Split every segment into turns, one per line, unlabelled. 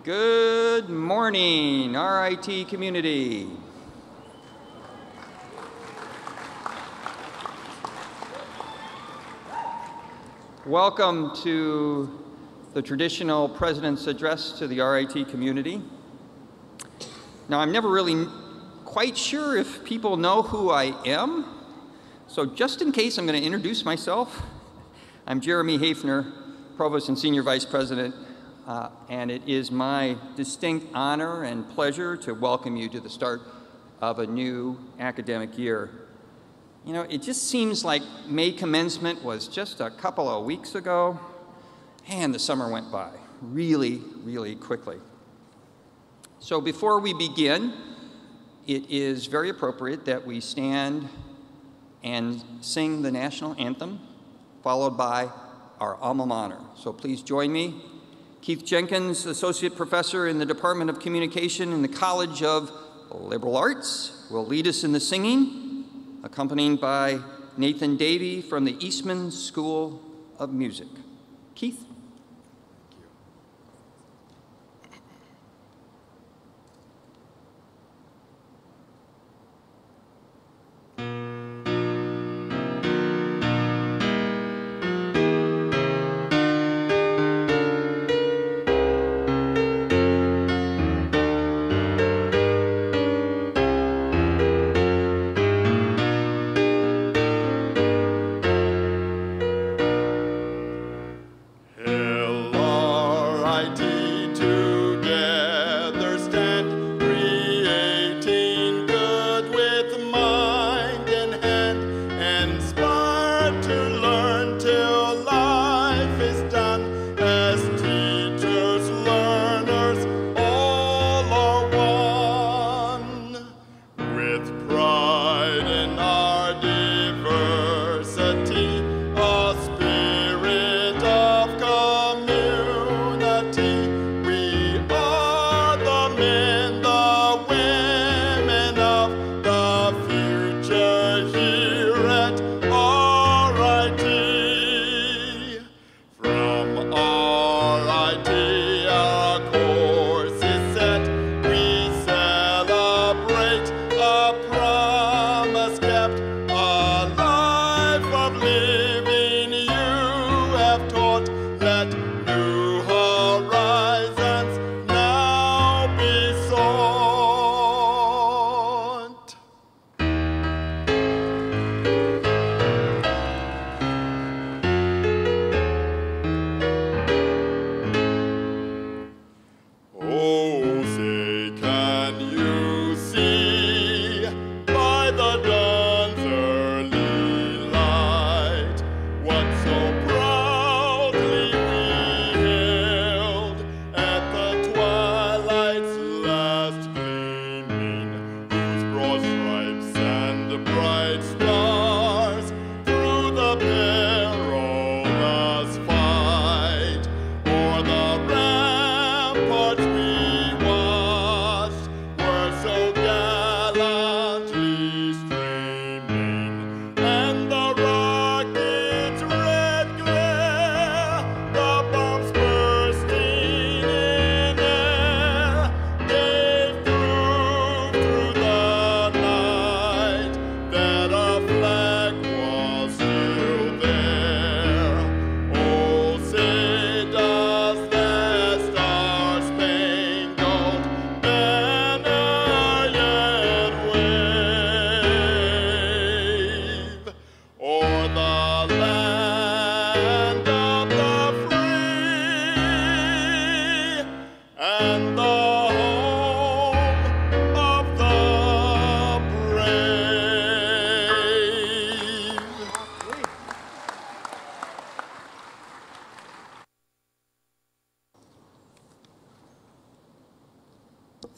Good morning, RIT community. Welcome to the traditional President's Address to the RIT community. Now, I'm never really quite sure if people know who I am, so just in case, I'm going to introduce myself. I'm Jeremy Haefner, Provost and Senior Vice President, and it is my distinct honor and pleasure to welcome you to the start of a new academic year. You know, it just seems like May commencement was just a couple of weeks ago, and the summer went by really, really quickly. So before we begin, it is very appropriate that we stand and sing the national anthem, followed by our alma mater. So please join me. Keith Jenkins, Associate Professor in the Department of Communication in the College of Liberal Arts, will lead us in the singing, accompanied by Nathan Davey from the Eastman School of Music. Keith?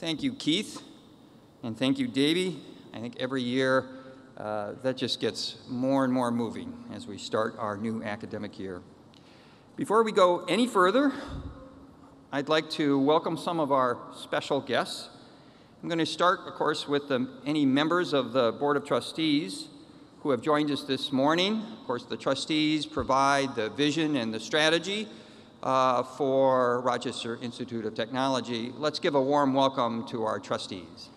Thank you, Keith, and thank you, Davey. I think every year that just gets more and more moving as we start our new academic year. Before we go any further, I'd like to welcome some of our special guests. I'm going to start, of course, with any members of the Board of Trustees who have joined us this morning. Of course, the trustees provide the vision and the strategy for Rochester Institute of Technology. Let's give a warm welcome to our trustees.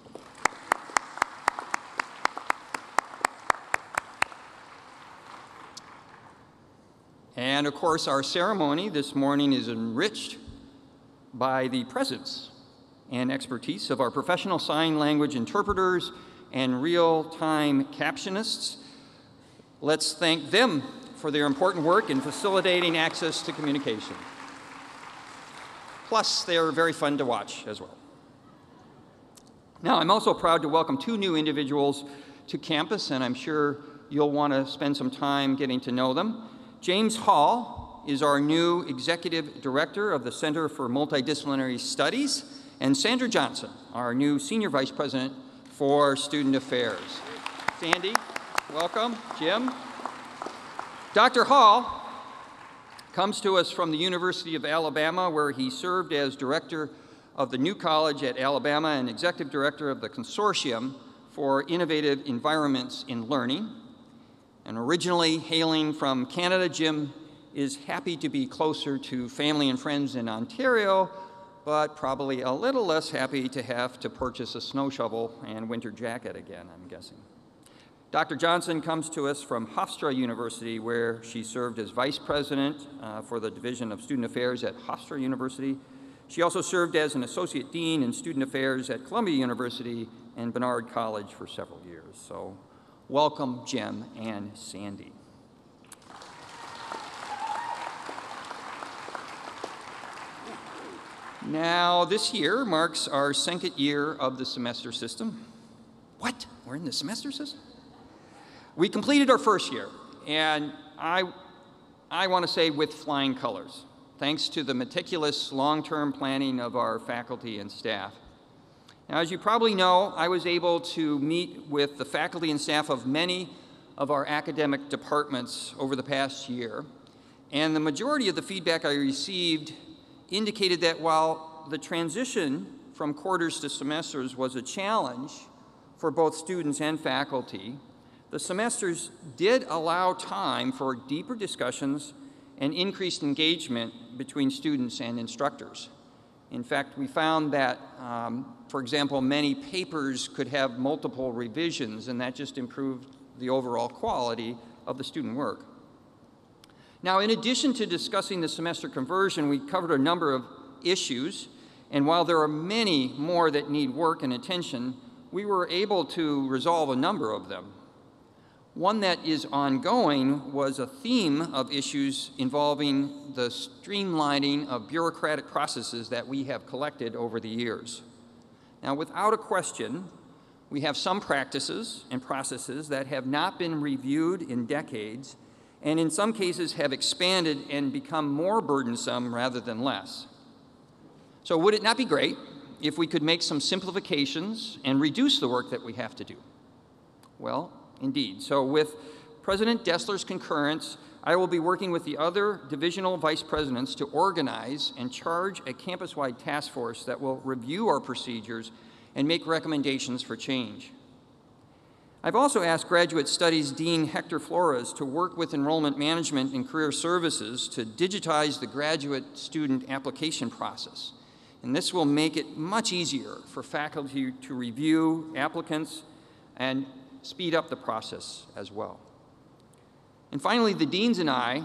And of course, our ceremony this morning is enriched by the presence and expertise of our professional sign language interpreters and real-time captionists. Let's thank them for their important work in facilitating access to communication. Plus, they're very fun to watch as well. Now, I'm also proud to welcome two new individuals to campus, and I'm sure you'll want to spend some time getting to know them. James Hall is our new Executive Director of the Center for Multidisciplinary Studies, and Sandra Johnson, our new Senior Vice President for Student Affairs. Sandy, welcome. Jim. Dr. Hall comes to us from the University of Alabama, where he served as Director of the New College at Alabama and Executive Director of the Consortium for Innovative Environments in Learning. And originally hailing from Canada, Jim is happy to be closer to family and friends in Ontario, but probably a little less happy to have to purchase a snow shovel and winter jacket again, I'm guessing. Dr. Johnson comes to us from Hofstra University, where she served as Vice President for the Division of Student Affairs at Hofstra University. She also served as an Associate Dean in Student Affairs at Columbia University and Barnard College for several years. So welcome, Jim and Sandy. Now, this year marks our second year of the semester system. What? We're in the semester system? We completed our first year, and I want to say with flying colors, thanks to the meticulous long-term planning of our faculty and staff. Now, as you probably know, I was able to meet with the faculty and staff of many of our academic departments over the past year, and the majority of the feedback I received indicated that while the transition from quarters to semesters was a challenge for both students and faculty, the semesters did allow time for deeper discussions and increased engagement between students and instructors. In fact, we found that, for example, many papers could have multiple revisions, and that just improved the overall quality of the student work. Now, in addition to discussing the semester conversion, we covered a number of issues, and while there are many more that need work and attention, we were able to resolve a number of them. One that is ongoing was a theme of issues involving the streamlining of bureaucratic processes that we have collected over the years. Now, without a question, we have some practices and processes that have not been reviewed in decades, and in some cases have expanded and become more burdensome rather than less. So would it not be great if we could make some simplifications and reduce the work that we have to do? Well, indeed. So with President Destler's concurrence, I will be working with the other divisional vice presidents to organize and charge a campus-wide task force that will review our procedures and make recommendations for change. I've also asked Graduate Studies Dean Hector Flores to work with Enrollment Management and Career Services to digitize the graduate student application process. And this will make it much easier for faculty to review applicants and speed up the process as well. And finally, the deans and I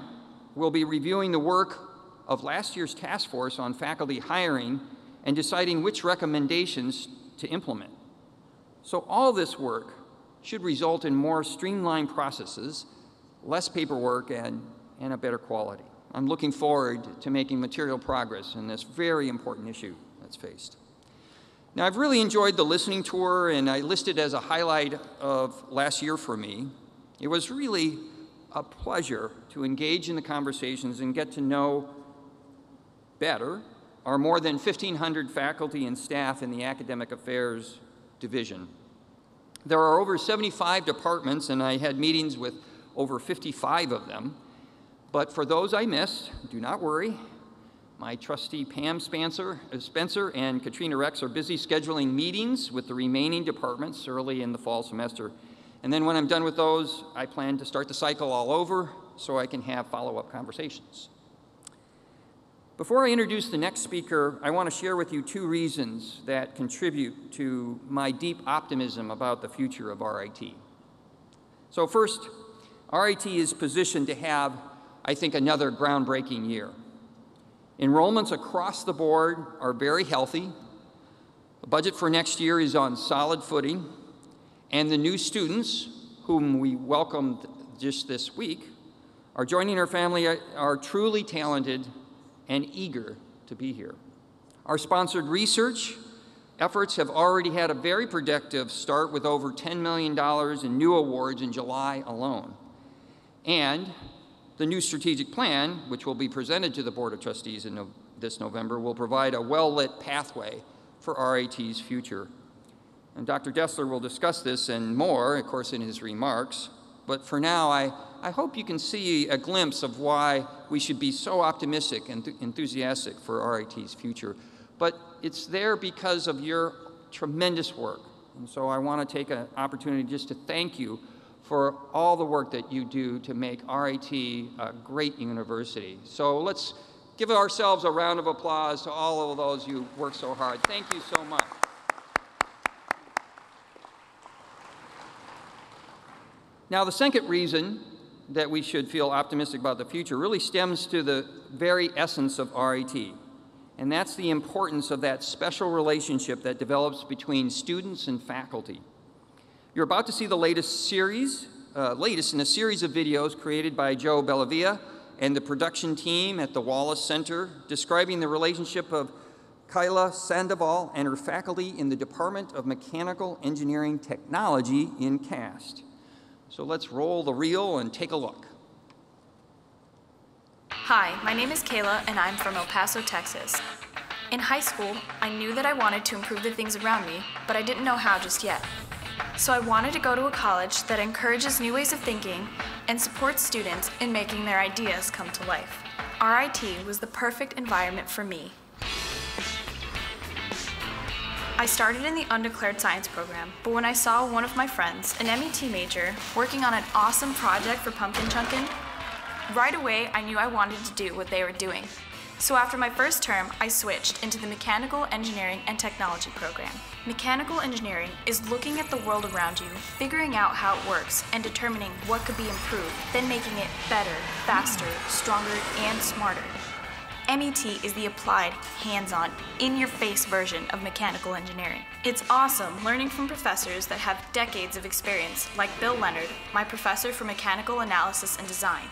will be reviewing the work of last year's task force on faculty hiring and deciding which recommendations to implement. So all this work should result in more streamlined processes, less paperwork, and a better quality. I'm looking forward to making material progress in this very important issue that's faced. Now, I've really enjoyed the listening tour, and I listed as a highlight of last year for me. It was really a pleasure to engage in the conversations and get to know better our more than 1,500 faculty and staff in the Academic Affairs Division. There are over 75 departments, and I had meetings with over 55 of them. But for those I missed, do not worry. My trustee Pam Spencer and Katrina Rex are busy scheduling meetings with the remaining departments early in the fall semester. And then when I'm done with those, I plan to start the cycle all over so I can have follow-up conversations. Before I introduce the next speaker, I want to share with you two reasons that contribute to my deep optimism about the future of RIT. So first, RIT is positioned to have, I think, another groundbreaking year. Enrollments across the board are very healthy. The budget for next year is on solid footing, and the new students, whom we welcomed just this week, are joining our family, are truly talented and eager to be here. Our sponsored research efforts have already had a very productive start with over $10 million in new awards in July alone. And the new strategic plan, which will be presented to the Board of Trustees this November, will provide a well-lit pathway for RIT's future. And Dr. Destler will discuss this and more, of course, in his remarks. But for now, I hope you can see a glimpse of why we should be so optimistic and enthusiastic for RIT's future. But it's there because of your tremendous work. And so I want to take an opportunity just to thank you for all the work that you do to make RIT a great university. So let's give ourselves a round of applause to all of those who work so hard. Thank you so much. Now, the second reason that we should feel optimistic about the future really stems to the very essence of RIT, and that's the importance of that special relationship that develops between students and faculty. You're about to see the latest in a series of videos created by Joe Bellavia and the production team at the Wallace Center, describing the relationship of Kyla Sandoval and her faculty in the Department of Mechanical Engineering Technology in CAST. So let's roll the reel and take a look.
Hi, my name is Kayla and I'm from El Paso, Texas. In high school, I knew that I wanted to improve the things around me, but I didn't know how just yet. So I wanted to go to a college that encourages new ways of thinking and supports students in making their ideas come to life. RIT was the perfect environment for me. I started in the undeclared science program, but when I saw one of my friends, an MET major, working on an awesome project for pumpkin chunkin', right away I knew I wanted to do what they were doing. So after my first term, I switched into the Mechanical Engineering and Technology program. Mechanical engineering is looking at the world around you, figuring out how it works, and determining what could be improved, then making it better, faster, stronger, and smarter. MET is the applied, hands-on, in-your-face version of mechanical engineering. It's awesome learning from professors that have decades of experience, like Bill Leonard, my professor for mechanical analysis and design.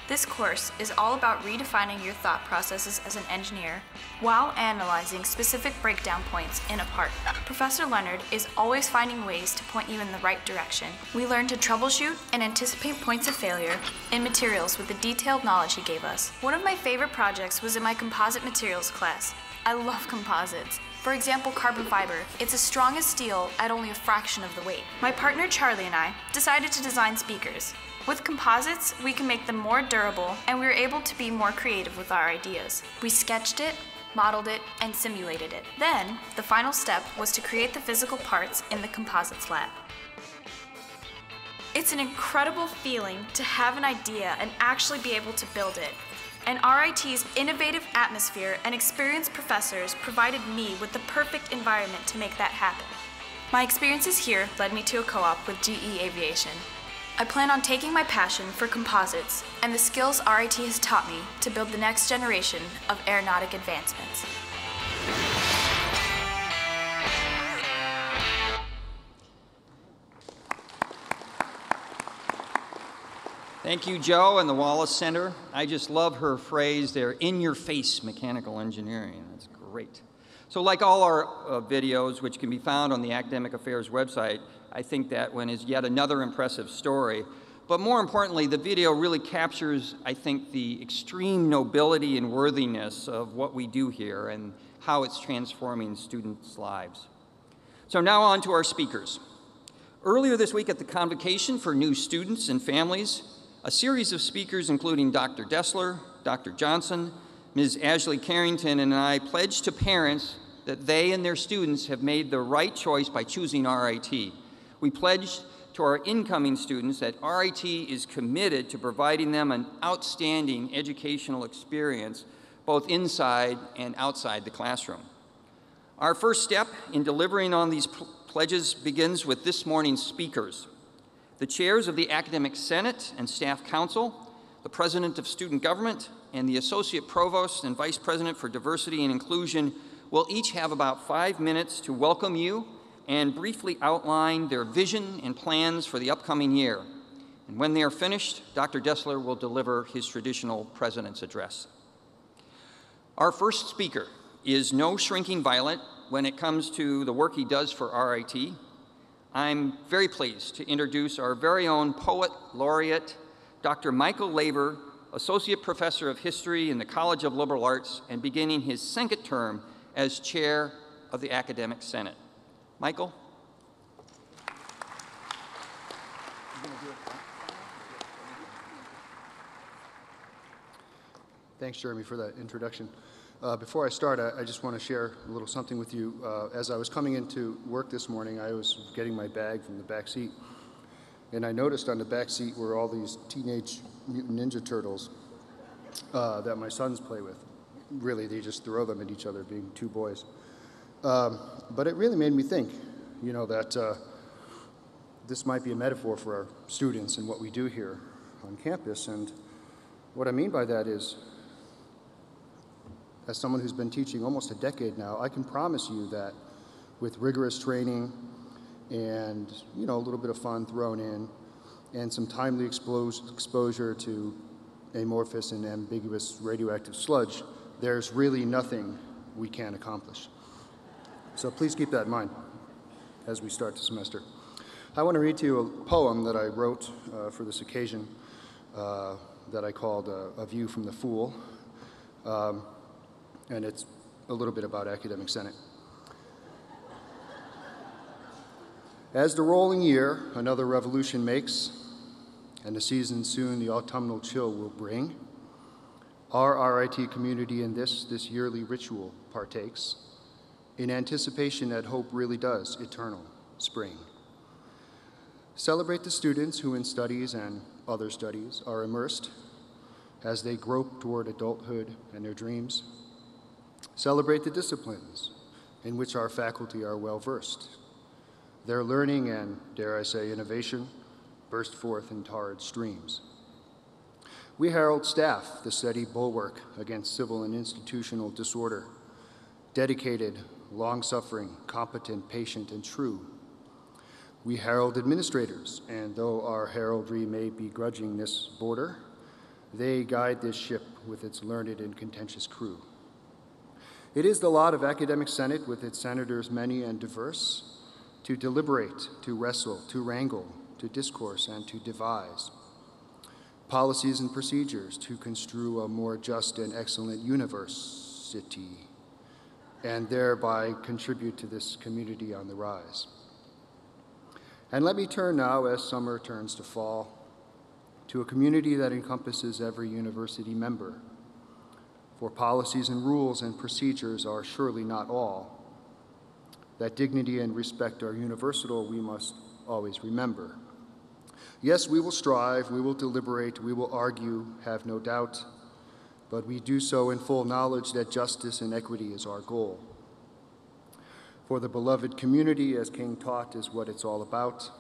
This course is all about redefining your thought processes as an engineer while analyzing specific breakdown points in a part. Professor Leonard is always finding ways to point you in the right direction. We learn to troubleshoot and anticipate points of failure in materials with the detailed knowledge he gave us. One of my favorite projects was in my composite materials class. I love composites. For example, carbon fiber. It's as strong as steel at only a fraction of the weight. My partner Charlie and I decided to design speakers. With composites, we can make them more durable, and we were able to be more creative with our ideas. We sketched it, modeled it, and simulated it. Then, the final step was to create the physical parts in the composites lab. It's an incredible feeling to have an idea and actually be able to build it. And RIT's innovative atmosphere and experienced professors provided me with the perfect environment to make that happen. My experiences here led me to a co-op with GE Aviation. I plan on taking my passion for composites and the skills RIT has taught me to build the next generation of aeronautic advancements.
Thank you, Joe and the Wallace Center. I just love her phrase there, in-your-face mechanical engineering. That's great. So like all our videos, which can be found on the Academic Affairs website, I think that one is yet another impressive story. But more importantly, the video really captures, I think, the extreme nobility and worthiness of what we do here and how it's transforming students' lives. So now on to our speakers. Earlier this week at the convocation for new students and families, a series of speakers, including Dr. Destler, Dr. Johnson, Ms. Ashley Carrington, and I pledged to parents that they and their students have made the right choice by choosing RIT. We pledged to our incoming students that RIT is committed to providing them an outstanding educational experience both inside and outside the classroom. Our first step in delivering on these pledges begins with this morning's speakers. The chairs of the Academic Senate and Staff Council, the President of Student Government, and the Associate Provost and Vice President for Diversity and Inclusion will each have about 5 minutes to welcome you and briefly outline their vision and plans for the upcoming year. And when they are finished, Dr. Destler will deliver his traditional President's Address. Our first speaker is no shrinking violet when it comes to the work he does for RIT. I'm very pleased to introduce our very own poet laureate, Dr. Michael Laver, Associate Professor of History in the College of Liberal Arts and beginning his second term as Chair of the Academic Senate. Michael?
Thanks, Jeremy, for that introduction. Before I start, I just want to share a little something with you. As I was coming into work this morning, I was getting my bag from the back seat, and I noticed on the back seat were all these Teenage Mutant Ninja Turtles that my sons play with. Really, they just throw them at each other, being two boys. But it really made me think, you know, that this might be a metaphor for our students and what we do here on campus. And what I mean by that is, as someone who's been teaching almost a decade now, I can promise you that with rigorous training and, you know, a little bit of fun thrown in and some timely exposure to amorphous and ambiguous radioactive sludge, there's really nothing we can't accomplish. So please keep that in mind as we start the semester. I want to read to you a poem that I wrote for this occasion that I called A View from the Fool. And it's a little bit about Academic Senate. As the rolling year another revolution makes, and the season soon the autumnal chill will bring, our RIT community in this yearly ritual partakes, in anticipation that hope really does eternal spring. Celebrate the students who in studies and other studies are immersed as they grope toward adulthood and their dreams. Celebrate the disciplines in which our faculty are well versed. Their learning and, dare I say, innovation burst forth in torrid streams. We herald staff, the steady bulwark against civil and institutional disorder, dedicated, long-suffering, competent, patient, and true. We herald administrators, and though our heraldry may be grudging this border, they guide this ship with its learned and contentious crew. It is the lot of Academic Senate, with its senators many and diverse, to deliberate, to wrestle, to wrangle, to discourse, and to devise policies and procedures to construe a more just and excellent university, and thereby contribute to this community on the rise. And let me turn now, as summer turns to fall, to a community that encompasses every university member. For policies and rules and procedures are surely not all. That dignity and respect are universal, we must always remember. Yes, we will strive, we will deliberate, we will argue, have no doubt, but we do so in full knowledge that justice and equity is our goal. For the beloved community, as King taught, is what it's all about.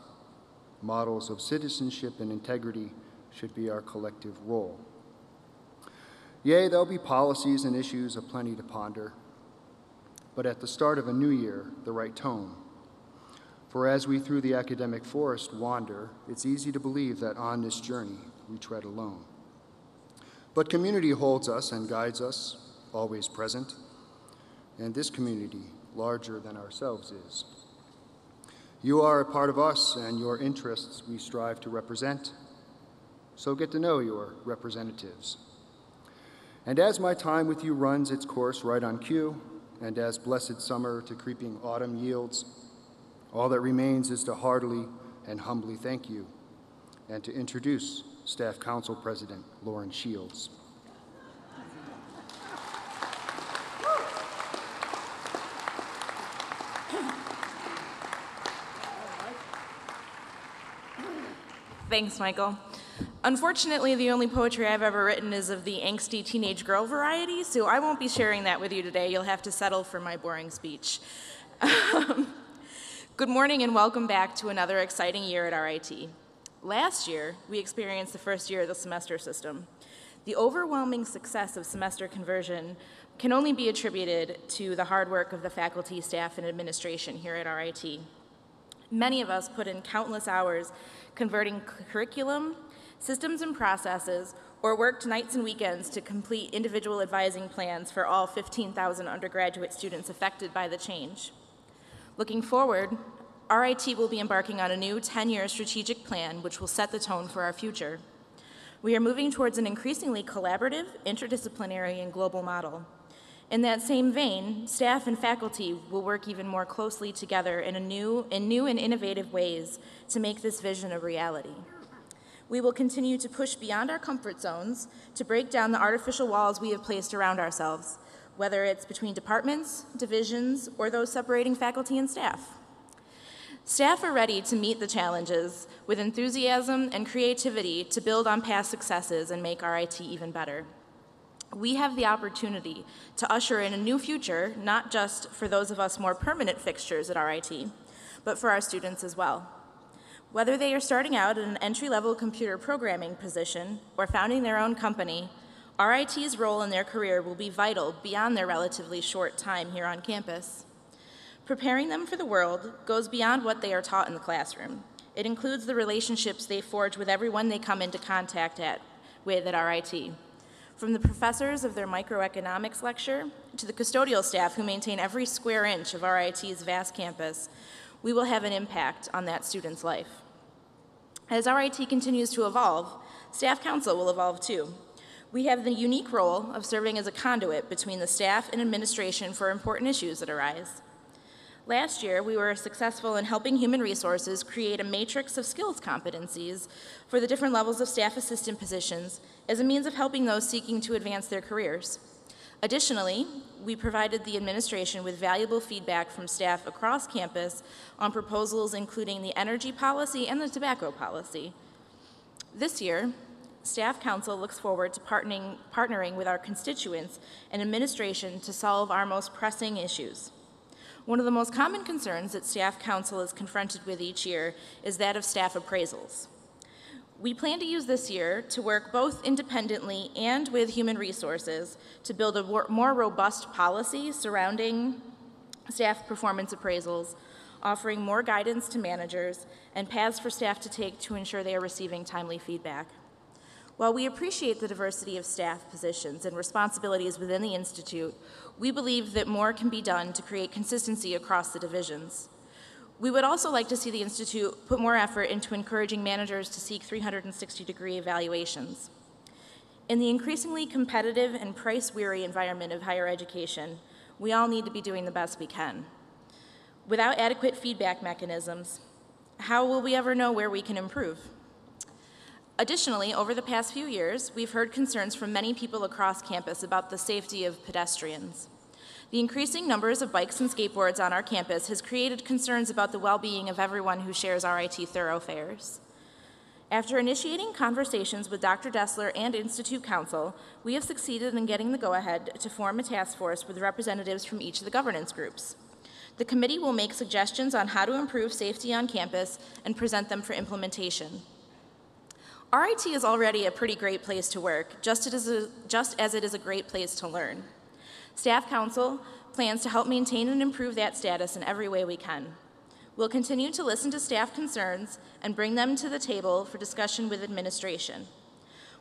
Models of citizenship and integrity should be our collective role. Yea, there'll be policies and issues aplenty to ponder, but at the start of a new year, the right tone. For as we through the academic forest wander, it's easy to believe that on this journey we tread alone. But community holds us and guides us, always present, and this community, larger than ourselves, is. You are a part of us, and your interests we strive to represent, so get to know your representatives. And as my time with you runs its course right on cue, and as blessed summer to creeping autumn yields, all that remains is to heartily and humbly thank you, and to introduce Staff Council President Lauren Shields.
Thanks, Michael. Unfortunately, the only poetry I've ever written is of the angsty teenage girl variety, so I won't be sharing that with you today. You'll have to settle for my boring speech. Good morning and welcome back to another exciting year at RIT. Last year, we experienced the first year of the semester system. The overwhelming success of semester conversion can only be attributed to the hard work of the faculty, staff, and administration here at RIT. Many of us put in countless hours converting curriculum, systems and processes, or worked nights and weekends to complete individual advising plans for all 15,000 undergraduate students affected by the change. Looking forward, RIT will be embarking on a new 10-year strategic plan which will set the tone for our future. We are moving towards an increasingly collaborative, interdisciplinary, and global model. In that same vein, staff and faculty will work even more closely together in new and innovative ways to make this vision a reality. We will continue to push beyond our comfort zones to break down the artificial walls we have placed around ourselves, whether it's between departments, divisions, or those separating faculty and staff. Staff are ready to meet the challenges with enthusiasm and creativity to build on past successes and make RIT even better. We have the opportunity to usher in a new future, not just for those of us more permanent fixtures at RIT, but for our students as well. Whether they are starting out in an entry-level computer programming position or founding their own company, RIT's role in their career will be vital beyond their relatively short time here on campus. Preparing them for the world goes beyond what they are taught in the classroom. It includes the relationships they forge with everyone they come into contact with at RIT. From the professors of their microeconomics lecture to the custodial staff who maintain every square inch of RIT's vast campus, we will have an impact on that student's life. As RIT continues to evolve, Staff Council will evolve too. We have the unique role of serving as a conduit between the staff and administration for important issues that arise. Last year, we were successful in helping Human Resources create a matrix of skills competencies for the different levels of staff assistant positions as a means of helping those seeking to advance their careers. Additionally, we provided the administration with valuable feedback from staff across campus on proposals including the energy policy and the tobacco policy. This year, Staff Council looks forward to partnering with our constituents and administration to solve our most pressing issues. One of the most common concerns that Staff Council is confronted with each year is that of staff appraisals. We plan to use this year to work both independently and with Human Resources to build a more robust policy surrounding staff performance appraisals, offering more guidance to managers and paths for staff to take to ensure they are receiving timely feedback. While we appreciate the diversity of staff positions and responsibilities within the Institute, we believe that more can be done to create consistency across the divisions. We would also like to see the Institute put more effort into encouraging managers to seek 360-degree evaluations. In the increasingly competitive and price-weary environment of higher education, we all need to be doing the best we can. Without adequate feedback mechanisms, how will we ever know where we can improve? Additionally, over the past few years, we've heard concerns from many people across campus about the safety of pedestrians. The increasing numbers of bikes and skateboards on our campus has created concerns about the well-being of everyone who shares RIT thoroughfares. After initiating conversations with Dr. Destler and Institute Council, we have succeeded in getting the go-ahead to form a task force with representatives from each of the governance groups. The committee will make suggestions on how to improve safety on campus and present them for implementation. RIT is already a pretty great place to work, just as it is a great place to learn. Staff Council plans to help maintain and improve that status in every way we can. We'll continue to listen to staff concerns and bring them to the table for discussion with administration.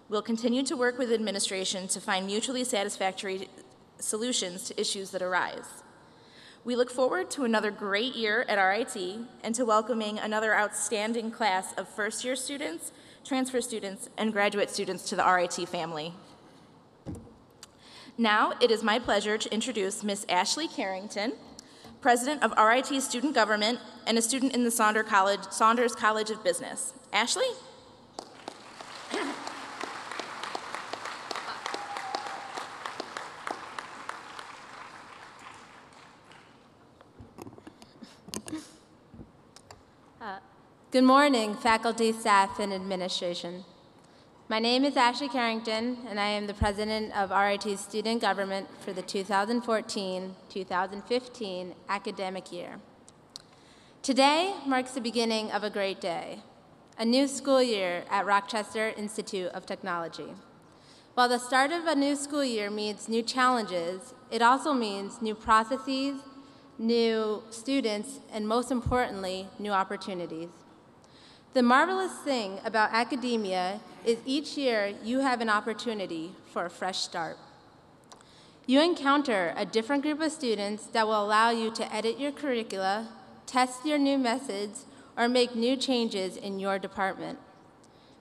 We'll continue to work with administration to find mutually satisfactory solutions to issues that arise. We look forward to another great year at RIT and to welcoming another outstanding class of first-year students, transfer students, and graduate students to the RIT family. Now, it is my pleasure to introduce Ms. Ashley Carrington, President of RIT Student Government and a student in the Saunders College of Business. Ashley?
Good morning, faculty, staff, and administration. My name is Ashley Carrington, and I am the president of RIT's Student Government for the 2014-2015 academic year. Today marks the beginning of a great day, a new school year at Rochester Institute of Technology. While the start of a new school year means new challenges, it also means new processes, new students, and most importantly, new opportunities. The marvelous thing about academia is each year you have an opportunity for a fresh start. You encounter a different group of students that will allow you to edit your curricula, test your new methods, or make new changes in your department.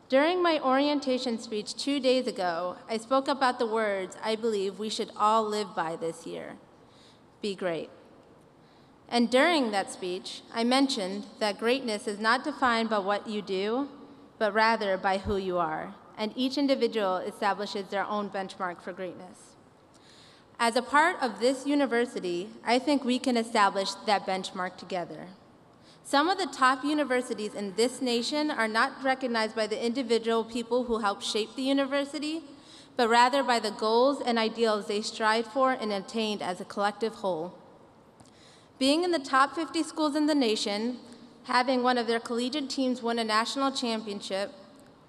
During my orientation speech 2 days ago, I spoke about the words I believe we should all live by this year: be great. And during that speech, I mentioned that greatness is not defined by what you do, but rather by who you are, and each individual establishes their own benchmark for greatness. As a part of this university, I think we can establish that benchmark together. Some of the top universities in this nation are not recognized by the individual people who helped shape the university, but rather by the goals and ideals they strived for and attained as a collective whole. Being in the top 50 schools in the nation, having one of their collegiate teams win a national championship,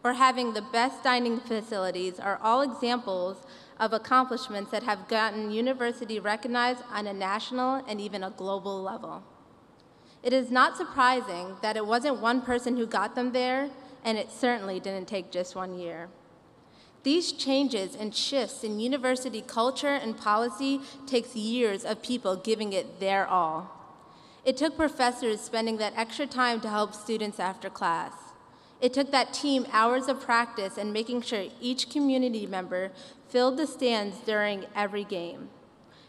or having the best dining facilities are all examples of accomplishments that have gotten university recognized on a national and even a global level. It is not surprising that it wasn't one person who got them there, and it certainly didn't take just 1 year. These changes and shifts in university culture and policy takes years of people giving it their all. It took professors spending that extra time to help students after class. It took that team hours of practice and making sure each community member filled the stands during every game.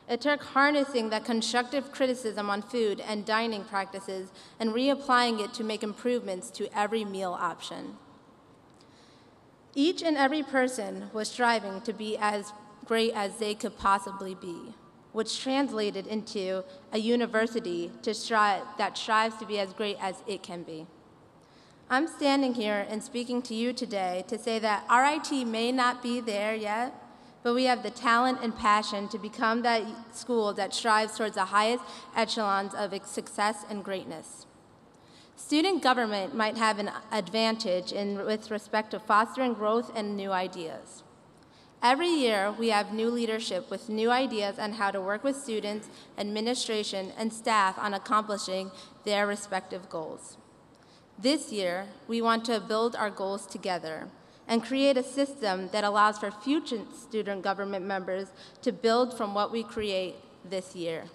It took harnessing that constructive criticism on food and dining practices and reapplying it to make improvements to every meal option. Each and every person was striving to be as great as they could possibly be, which translated into a university that strives to be as great as it can be. I'm standing here and speaking to you today to say that RIT may not be there yet, but we have the talent and passion to become that school that strives towards the highest echelons of success and greatness. Student government might have an advantage with respect to fostering growth and new ideas. Every year, we have new leadership with new ideas on how to work with students, administration, and staff on accomplishing their respective goals. This year, we want to build our goals together and create a system that allows for future student government members to build from what we create this year.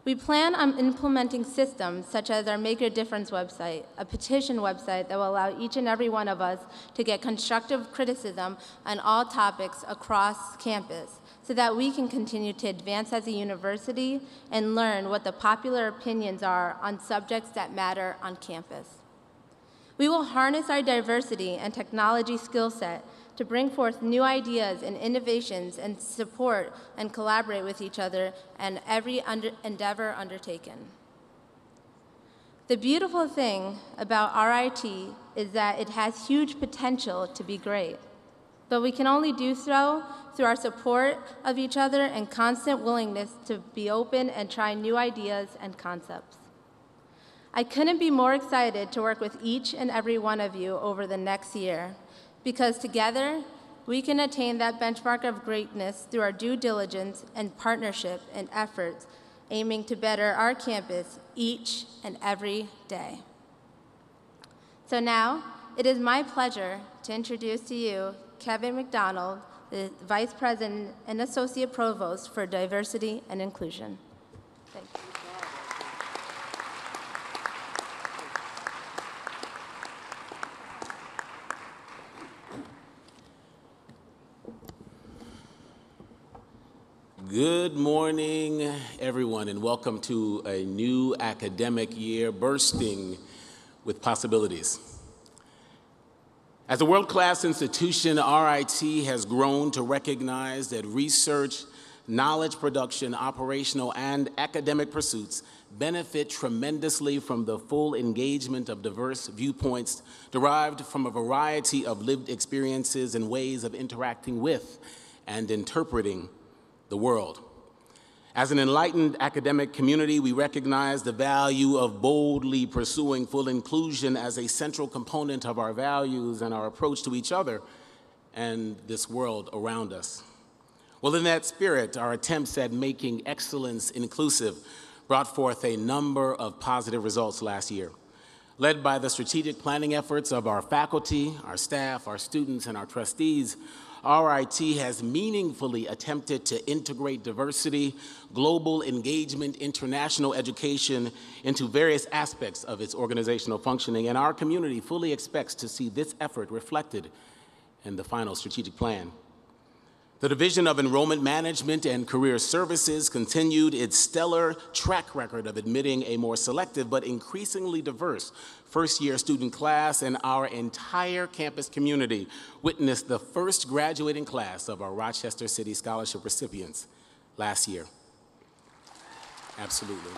We plan on implementing systems such as our Make a Difference website, a petition website that will allow each and every one of us to get constructive criticism on all topics across campus so that we can continue to advance as a university and learn what the popular opinions are on subjects that matter on campus. We will harness our diversity and technology skill set to bring forth new ideas and innovations and support and collaborate with each other in every endeavor undertaken. The beautiful thing about RIT is that it has huge potential to be great, but we can only do so through our support of each other and constant willingness to be open and try new ideas and concepts. I couldn't be more excited to work with each and every one of you over the next year, because together, we can attain that benchmark of greatness through our due diligence and partnership and efforts, aiming to better our campus each and every day. So now, it is my pleasure to introduce to you Kevin McDonald, the Vice President and Associate Provost for Diversity and Inclusion. Thank you.
Good morning, everyone, and welcome to a new academic year bursting with possibilities. As a world-class institution, RIT has grown to recognize that research knowledge production, operational, and academic pursuits benefit tremendously from the full engagement of diverse viewpoints derived from a variety of lived experiences and ways of interacting with and interpreting the world. As an enlightened academic community, we recognize the value of boldly pursuing full inclusion as a central component of our values and our approach to each other and this world around us. Well, in that spirit, our attempts at making excellence inclusive brought forth a number of positive results last year. Led by the strategic planning efforts of our faculty, our staff, our students, and our trustees, RIT has meaningfully attempted to integrate diversity, global engagement, international education into various aspects of its organizational functioning, and our community fully expects to see this effort reflected in the final strategic plan. The Division of Enrollment Management and Career Services continued its stellar track record of admitting a more selective but increasingly diverse first-year student class, and our entire campus community witnessed the first graduating class of our Rochester City Scholarship recipients last year. Absolutely.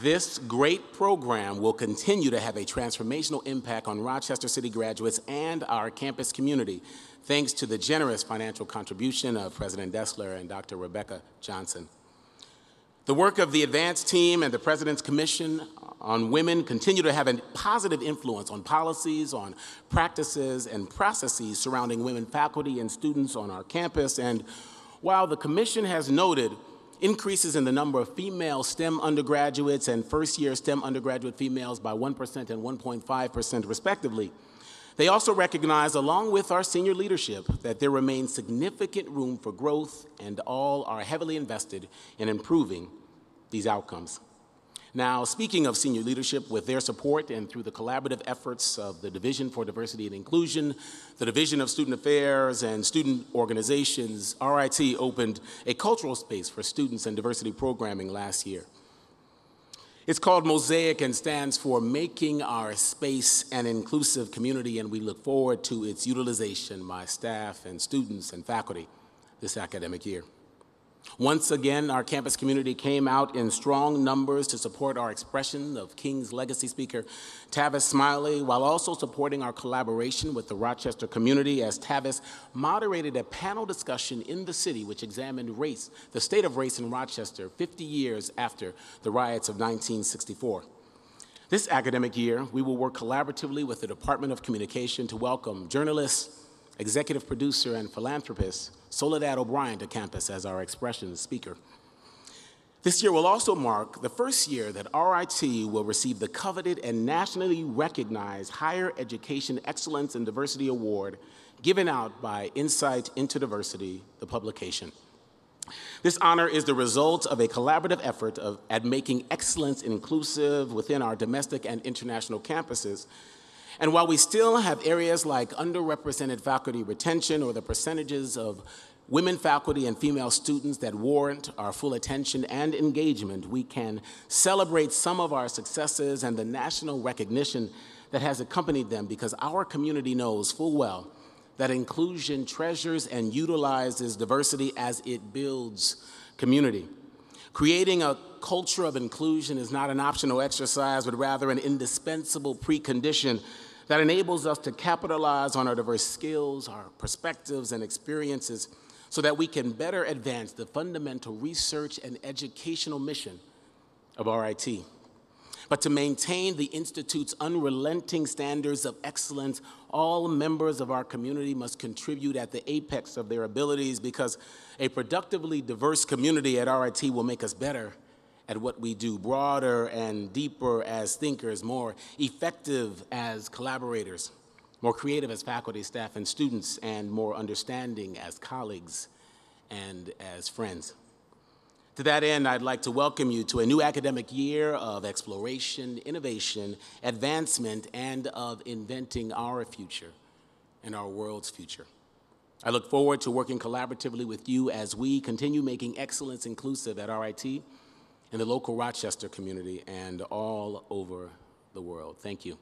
This great program will continue to have a transformational impact on Rochester City graduates and our campus community, thanks to the generous financial contribution of President Destler and Dr. Rebecca Johnson. The work of the advanced team and the President's Commission on Women continue to have a positive influence on policies, on practices, and processes surrounding women faculty and students on our campus. And while the Commission has noted increases in the number of female STEM undergraduates and first-year STEM undergraduate females by 1% and 1.5% respectively, they also recognize, along with our senior leadership, that there remains significant room for growth, and all are heavily invested in improving these outcomes. Now, speaking of senior leadership, with their support and through the collaborative efforts of the Division for Diversity and Inclusion, the Division of Student Affairs, and student organizations, RIT opened a cultural space for students and diversity programming last year. It's called Mosaic and stands for Making Our Space an Inclusive Community, and we look forward to its utilization by staff and students and faculty this academic year. Once again, our campus community came out in strong numbers to support our expression of King's Legacy speaker Tavis Smiley, while also supporting our collaboration with the Rochester community, as Tavis moderated a panel discussion in the city which examined race, the state of race in Rochester 50 years after the riots of 1964. This academic year, we will work collaboratively with the Department of Communication to welcome journalists, executive producer, and philanthropist Soledad O'Brien to campus as our expressions speaker. This year will also mark the first year that RIT will receive the coveted and nationally recognized Higher Education Excellence and Diversity Award given out by Insight into Diversity, the publication. This honor is the result of a collaborative effort at making excellence inclusive within our domestic and international campuses. And while we still have areas like underrepresented faculty retention or the percentages of women faculty and female students that warrant our full attention and engagement, we can celebrate some of our successes and the national recognition that has accompanied them, because our community knows full well that inclusion treasures and utilizes diversity as it builds community. Creating a culture of inclusion is not an optional exercise, but rather an indispensable precondition that enables us to capitalize on our diverse skills, our perspectives, and experiences so that we can better advance the fundamental research and educational mission of RIT. But to maintain the Institute's unrelenting standards of excellence, all members of our community must contribute at the apex of their abilities, because a productively diverse community at RIT will make us better at what we do, broader and deeper as thinkers, more effective as collaborators, more creative as faculty, staff, and students, and more understanding as colleagues and as friends. To that end, I'd like to welcome you to a new academic year of exploration, innovation, advancement, and of inventing our future and our world's future. I look forward to working collaboratively with you as we continue making excellence inclusive at RIT, in the local Rochester community, and all over the world. Thank you.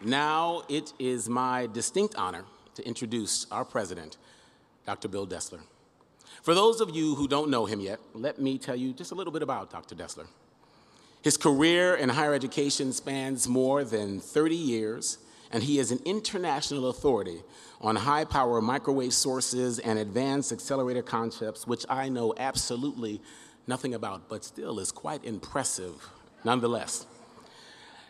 Now it is my distinct honor to introduce our president, Dr. Bill Destler. For those of you who don't know him yet, let me tell you just a little bit about Dr. Destler. His career in higher education spans more than 30 years, and he is an international authority on high-power microwave sources and advanced accelerator concepts, which I know absolutely nothing about, but still is quite impressive nonetheless.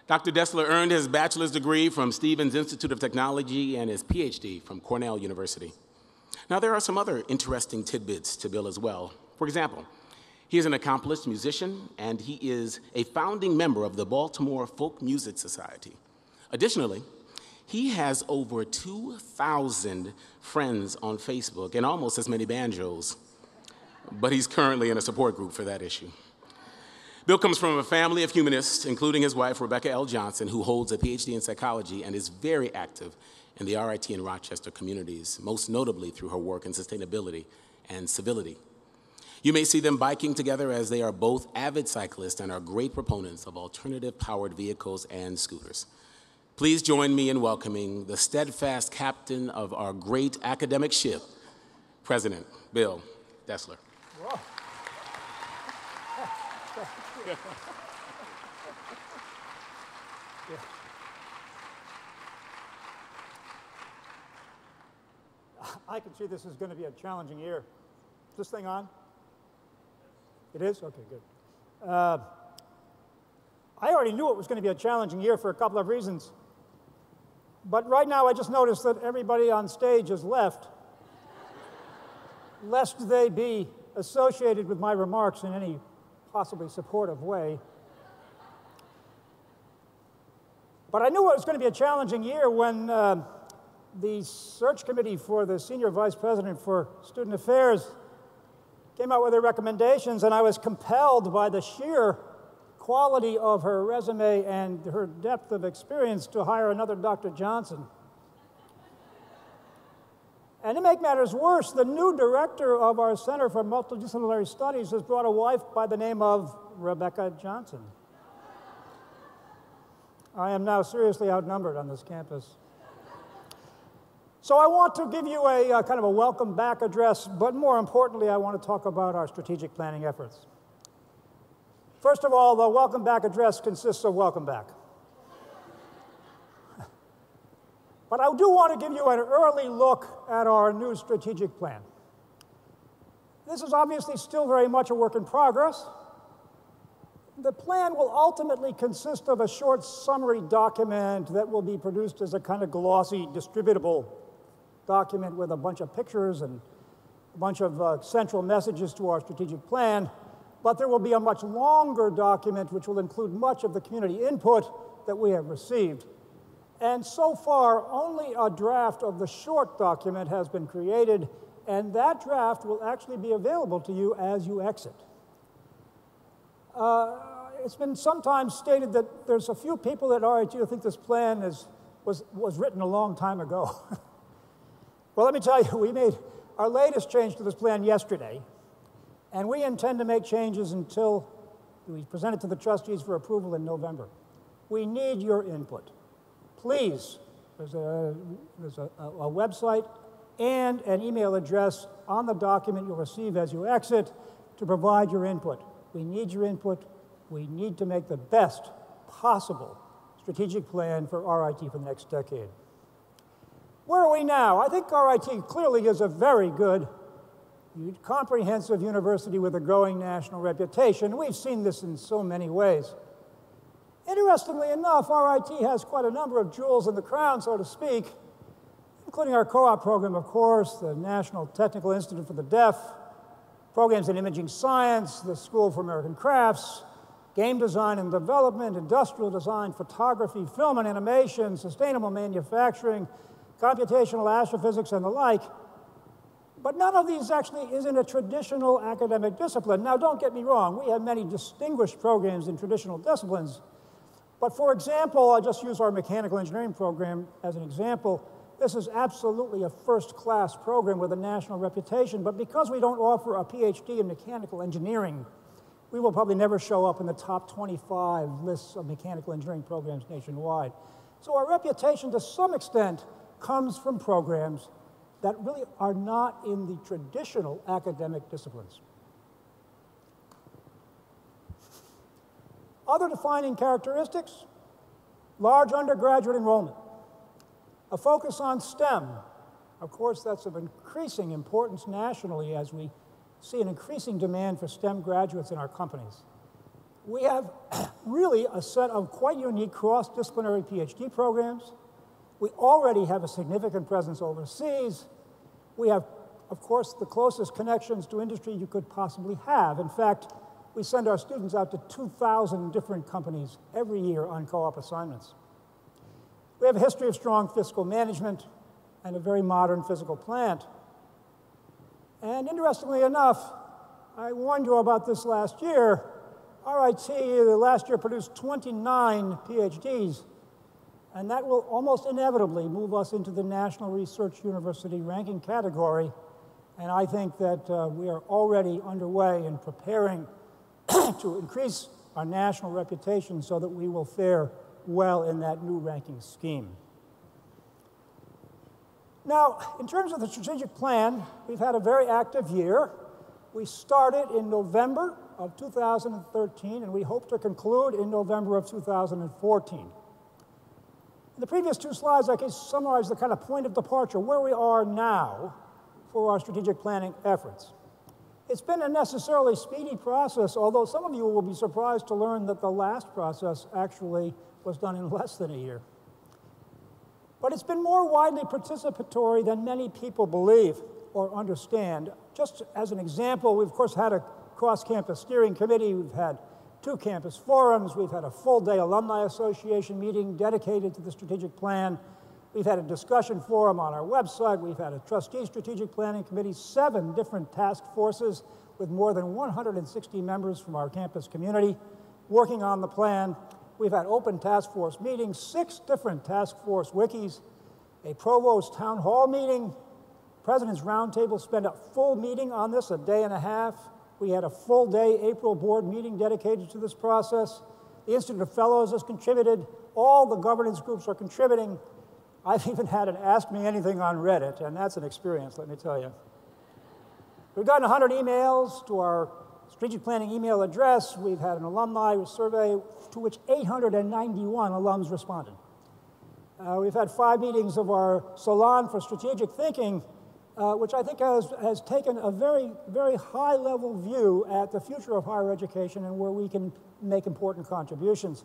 Dr. Destler earned his bachelor's degree from Stevens Institute of Technology and his PhD from Cornell University. Now, there are some other interesting tidbits to Bill as well. For example, he is an accomplished musician, and he is a founding member of the Baltimore Folk Music Society. Additionally, he has over 2,000 friends on Facebook and almost as many banjos, but he's currently in a support group for that issue. Bill comes from a family of humanists, including his wife, Rebecca L. Johnson, who holds a PhD in psychology and is very active in the RIT and Rochester communities, most notably through her work in sustainability and civility. You may see them biking together as they are both avid cyclists and are great proponents of alternative-powered vehicles and scooters. Please join me in welcoming the steadfast captain of our great academic ship, President Bill Destler.
Whoa. Yeah. I can see this is going to be a challenging year. Is this thing on? It is? Okay, good. I already knew it was going to be a challenging year for a couple of reasons. But right now I just noticed that everybody on stage has left, lest they be associated with my remarks in any possibly supportive way. But I knew it was going to be a challenging year when the search committee for the senior vice president for student affairs came out with their recommendations, and I was compelled by the sheer quality of her resume and her depth of experience to hire another Dr. Johnson. And to make matters worse, the new director of our Center for Multidisciplinary Studies has brought a wife by the name of Rebecca Johnson. I am now seriously outnumbered on this campus. So I want to give you a kind of a welcome back address, but more importantly, I want to talk about our strategic planning efforts. First of all, the welcome back address consists of welcome back. But I do want to give you an early look at our new strategic plan. This is obviously still very much a work in progress. The plan will ultimately consist of a short summary document that will be produced as a kind of glossy, distributable document with a bunch of pictures and a bunch of central messages to our strategic plan. But there will be a much longer document which will include much of the community input that we have received. And so far, only a draft of the short document has been created, and that draft will actually be available to you as you exit. It's been sometimes stated that there's a few people at RIT who think this plan was written a long time ago. Well, let me tell you, we made our latest change to this plan yesterday, and we intend to make changes until we present it to the trustees for approval in November. We need your input. Please, there's a website and an email address on the document you'll receive as you exit to provide your input. We need your input. We need to make the best possible strategic plan for RIT for the next decade. Where are we now? I think RIT clearly is a very good, comprehensive university with a growing national reputation. We've seen this in so many ways. Interestingly enough, RIT has quite a number of jewels in the crown, so to speak, including our co-op program, of course, the National Technical Institute for the Deaf, programs in imaging science, the School for American Crafts, game design and development, industrial design, photography, film and animation, sustainable manufacturing, computational astrophysics, and the like. But none of these actually is in a traditional academic discipline. Now, don't get me wrong. We have many distinguished programs in traditional disciplines. But for example, I'll just use our mechanical engineering program as an example. This is absolutely a first-class program with a national reputation, but because we don't offer a PhD in mechanical engineering, we will probably never show up in the top 25 lists of mechanical engineering programs nationwide. So our reputation, to some extent, comes from programs that really are not in the traditional academic disciplines. Other defining characteristics: large undergraduate enrollment, a focus on STEM. Of course, that's of increasing importance nationally as we see an increasing demand for STEM graduates in our companies. We have really a set of quite unique cross-disciplinary PhD programs. We already have a significant presence overseas. We have, of course, the closest connections to industry you could possibly have. In fact, we send our students out to 2,000 different companies every year on co-op assignments. We have a history of strong fiscal management and a very modern physical plant. And interestingly enough, I warned you about this last year, RIT last year produced 29 PhDs, and that will almost inevitably move us into the National Research University ranking category. And I think that we are already underway in preparing to increase our national reputation so that we will fare well in that new ranking scheme. Now, in terms of the strategic plan, we've had a very active year. We started in November of 2013, and we hope to conclude in November of 2014. In the previous two slides, I can summarize the kind of point of departure, where we are now for our strategic planning efforts. It's been a necessarily speedy process, although some of you will be surprised to learn that the last process actually was done in less than a year. But it's been more widely participatory than many people believe or understand. Just as an example, we've of course had a cross-campus steering committee, we've had 2 campus forums, we've had a full-day alumni association meeting dedicated to the strategic plan, we've had a discussion forum on our website, we've had a trustee strategic planning committee, 7 different task forces with more than 160 members from our campus community working on the plan. We've had open task force meetings, 6 different task force wikis, a provost town hall meeting, President's Roundtable spent a full meeting on this, a day and a half. We had a full day April board meeting dedicated to this process. The Institute of Fellows has contributed. All the governance groups are contributing. I've even had an Ask Me Anything on Reddit, and that's an experience, let me tell you. We've gotten 100 emails to our strategic planning email address. We've had an alumni survey to which 891 alums responded. We've had 5 meetings of our Salon for Strategic Thinking, which I think has taken a very, very high-level view at the future of higher education and where we can make important contributions.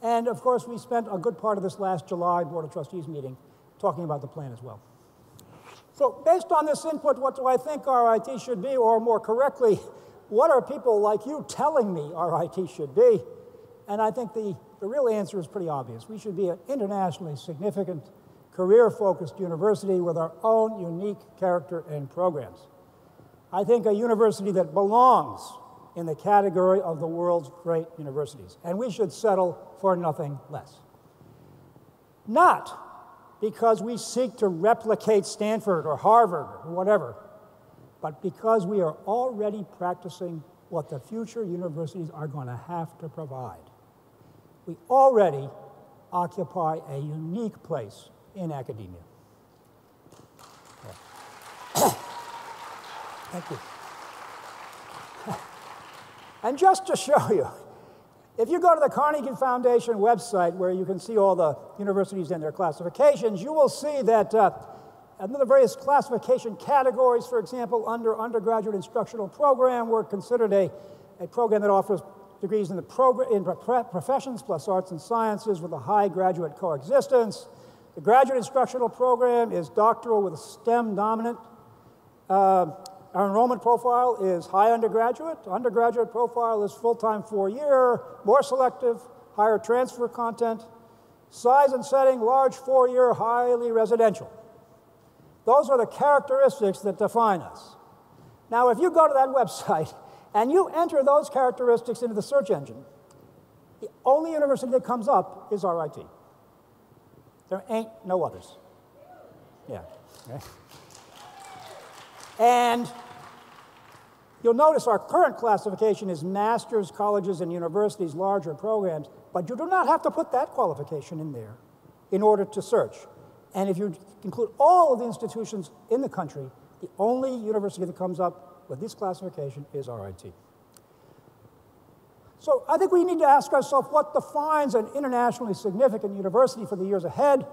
And of course, we spent a good part of this last July Board of Trustees meeting talking about the plan as well. So based on this input, what do I think RIT should be, or more correctly, what are people like you telling me RIT should be? And I think the real answer is pretty obvious. We should be an internationally significant, career-focused university with our own unique character and programs. I think a university that belongs in the category of the world's great universities, and we should settle for nothing less. Not because we seek to replicate Stanford or Harvard or whatever, but because we are already practicing what the future universities are going to have to provide. We already occupy a unique place in academia. Thank you. And just to show you, if you go to the Carnegie Foundation website where you can see all the universities and their classifications, you will see that under the various classification categories, for example, under undergraduate instructional program, we're considered a program that offers degrees in the professions plus arts and sciences with a high graduate coexistence. The graduate instructional program is doctoral with a STEM dominant. Our enrollment profile is high undergraduate. Undergraduate profile is full-time 4-year, more selective, higher transfer content. Size and setting, large 4-year, highly residential. Those are the characteristics that define us. Now, if you go to that website and you enter those characteristics into the search engine, the only university that comes up is RIT. There ain't no others. Yeah. Okay. And you'll notice our current classification is master's, colleges, and universities, larger programs, but you do not have to put that qualification in there in order to search. And if you include all of the institutions in the country, the only university that comes up with this classification is RIT. So I think we need to ask ourselves what defines an internationally significant university for the years ahead.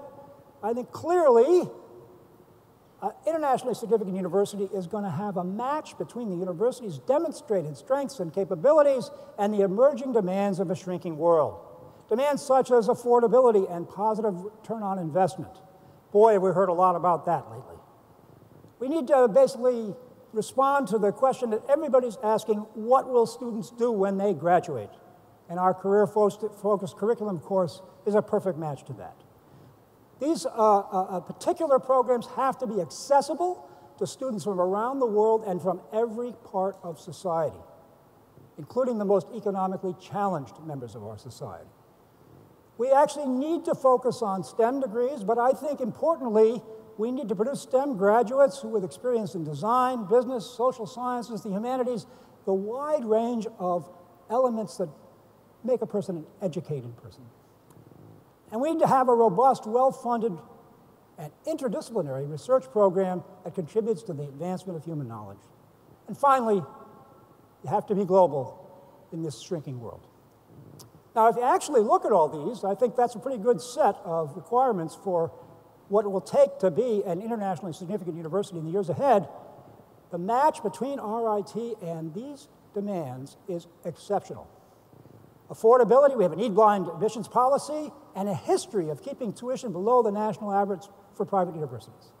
I think clearly an internationally significant university is going to have a match between the university's demonstrated strengths and capabilities and the emerging demands of a shrinking world. Demands such as affordability and positive return on investment. Boy, have we heard a lot about that lately. We need to basically respond to the question that everybody's asking, what will students do when they graduate? And our career-focused curriculum course is a perfect match to that. These particular programs have to be accessible to students from around the world and from every part of society, including the most economically challenged members of our society. We actually need to focus on STEM degrees, but I think importantly, we need to produce STEM graduates with experience in design, business, social sciences, the humanities, the wide range of elements that make a person an educated person. And we need to have a robust, well-funded, and interdisciplinary research program that contributes to the advancement of human knowledge. And finally, you have to be global in this shrinking world. Now, if you actually look at all these, I think that's a pretty good set of requirements for what it will take to be an internationally significant university in the years ahead. The match between RIT and these demands is exceptional. Affordability, we have a need-blind admissions policy and a history of keeping tuition below the national average for private universities.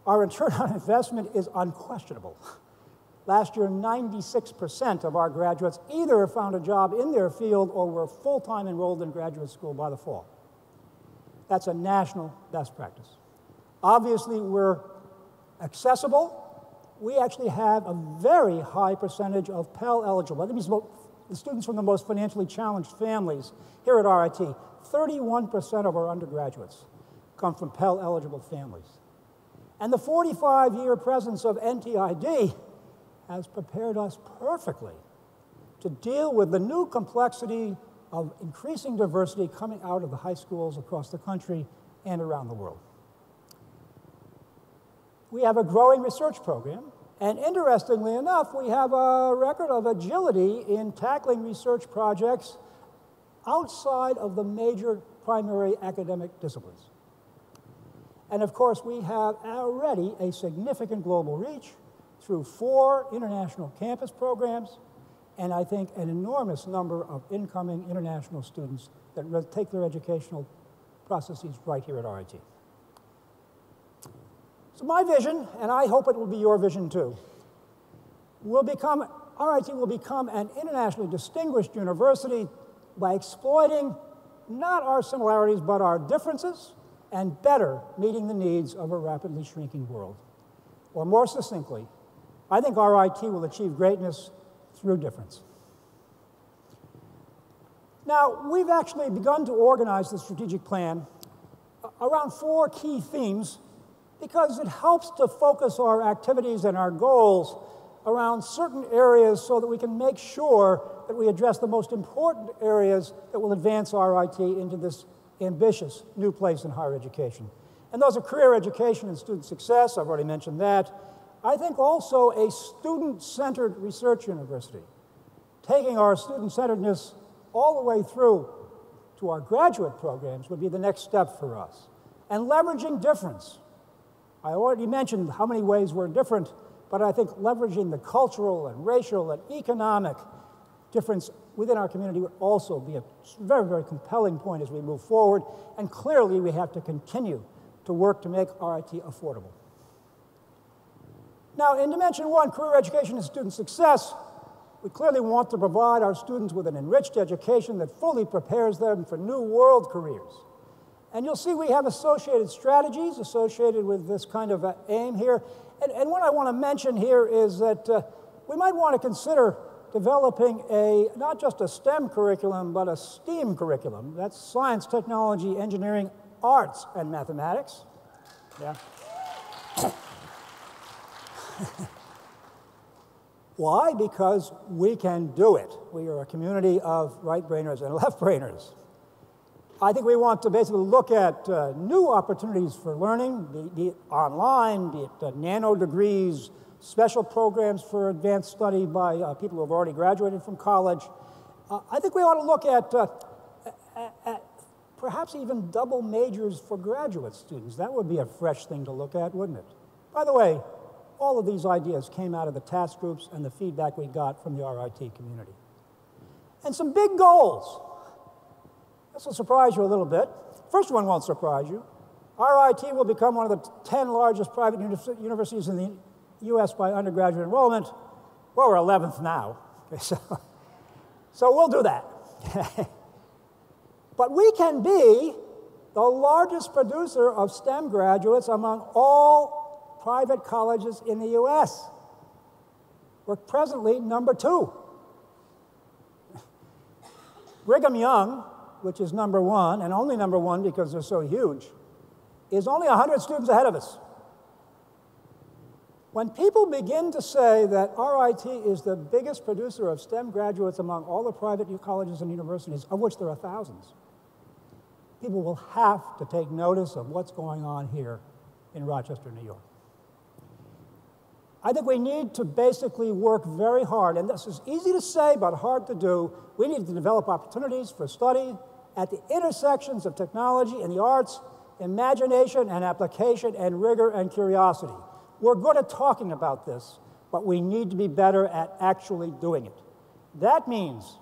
Our return on investment is unquestionable. Last year, 96% of our graduates either found a job in their field or were full-time enrolled in graduate school by the fall. That's a national best practice. Obviously, we're accessible. We actually have a very high percentage of Pell eligible. That means the students from the most financially challenged families here at RIT. 31% of our undergraduates come from Pell eligible families. And the 45-year presence of NTID has prepared us perfectly to deal with the new complexity of increasing diversity coming out of the high schools across the country and around the world. We have a growing research program, and interestingly enough, we have a record of agility in tackling research projects outside of the major primary academic disciplines. And of course, we have already a significant global reach through 4 international campus programs, and I think an enormous number of incoming international students that take their educational processes right here at RIT. So my vision, and I hope it will be your vision too, RIT will become an internationally distinguished university by exploiting not our similarities but our differences and better meeting the needs of a rapidly shrinking world. Or more succinctly, I think RIT will achieve greatness through difference. Now, we've actually begun to organize the strategic plan around 4 key themes because it helps to focus our activities and our goals around certain areas so that we can make sure that we address the most important areas that will advance RIT into this ambitious new place in higher education. And those are career education and student success. I've already mentioned that. I think also a student-centered research university, taking our student-centeredness all the way through to our graduate programs would be the next step for us. And leveraging difference. I already mentioned how many ways we're different, but I think leveraging the cultural and racial and economic difference within our community would also be a very, very compelling point as we move forward. And clearly, we have to continue to work to make RIT affordable. Now, in Dimension 1, career education and student success, we clearly want to provide our students with an enriched education that fully prepares them for new world careers. And you'll see we have associated strategies associated with this kind of aim here. And what I want to mention here is that we might want to consider developing not just a STEM curriculum, but a STEAM curriculum. That's science, technology, engineering, arts, and mathematics. Yeah. Why? Because we can do it. We are a community of right-brainers and left-brainers. I think we want to basically look at new opportunities for learning, be it online, be it nano degrees, special programs for advanced study by people who have already graduated from college. I think we ought to look at perhaps even double majors for graduate students. That would be a fresh thing to look at, wouldn't it? By the way, all of these ideas came out of the task groups and the feedback we got from the RIT community. And some big goals. This will surprise you a little bit. First one won't surprise you. RIT will become one of the 10 largest private universities in the US by undergraduate enrollment. Well, we're 11th now. Okay, so we'll do that. But we can be the largest producer of STEM graduates among all private colleges in the US. We're presently number 2. Brigham Young, which is number 1, and only number 1 because they're so huge, is only 100 students ahead of us. When people begin to say that RIT is the biggest producer of STEM graduates among all the private colleges and universities, of which there are thousands, people will have to take notice of what's going on here in Rochester, New York. I think we need to basically work very hard, and this is easy to say but hard to do. We need to develop opportunities for study at the intersections of technology and the arts, imagination and application, and rigor and curiosity. We're good at talking about this, but we need to be better at actually doing it. That means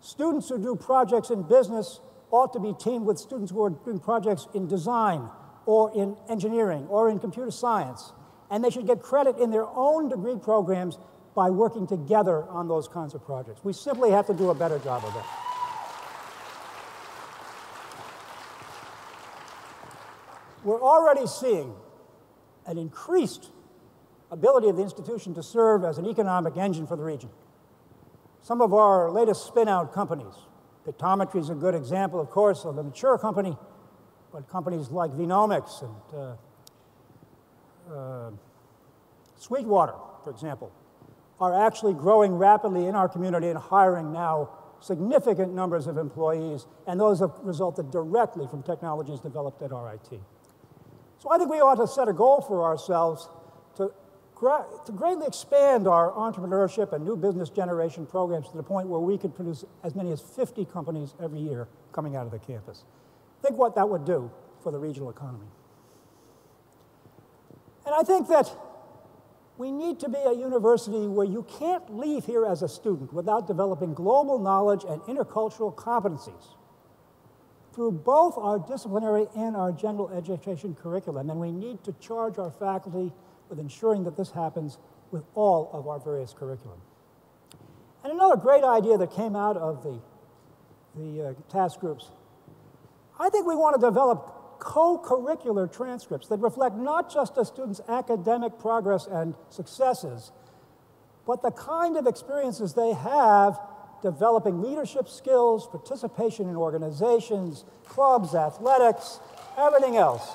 students who do projects in business ought to be teamed with students who are doing projects in design or in engineering or in computer science, and they should get credit in their own degree programs by working together on those kinds of projects. We simply have to do a better job of that. We're already seeing an increased ability of the institution to serve as an economic engine for the region. Some of our latest spin-out companies, Pictometry is a good example, of course, of a mature company, but companies like Vinomics and Sweetwater, for example, are actually growing rapidly in our community and hiring now significant numbers of employees, and those have resulted directly from technologies developed at RIT. So I think we ought to set a goal for ourselves to greatly expand our entrepreneurship and new business generation programs to the point where we could produce as many as 50 companies every year coming out of the campus. Think what that would do for the regional economy. And I think that we need to be a university where you can't leave here as a student without developing global knowledge and intercultural competencies through both our disciplinary and our general education curriculum. And we need to charge our faculty with ensuring that this happens with all of our various curriculum. And another great idea that came out of the task groups, I think we want to develop co-curricular transcripts that reflect not just a student's academic progress and successes, but the kind of experiences they have developing leadership skills, participation in organizations, clubs, athletics, everything else.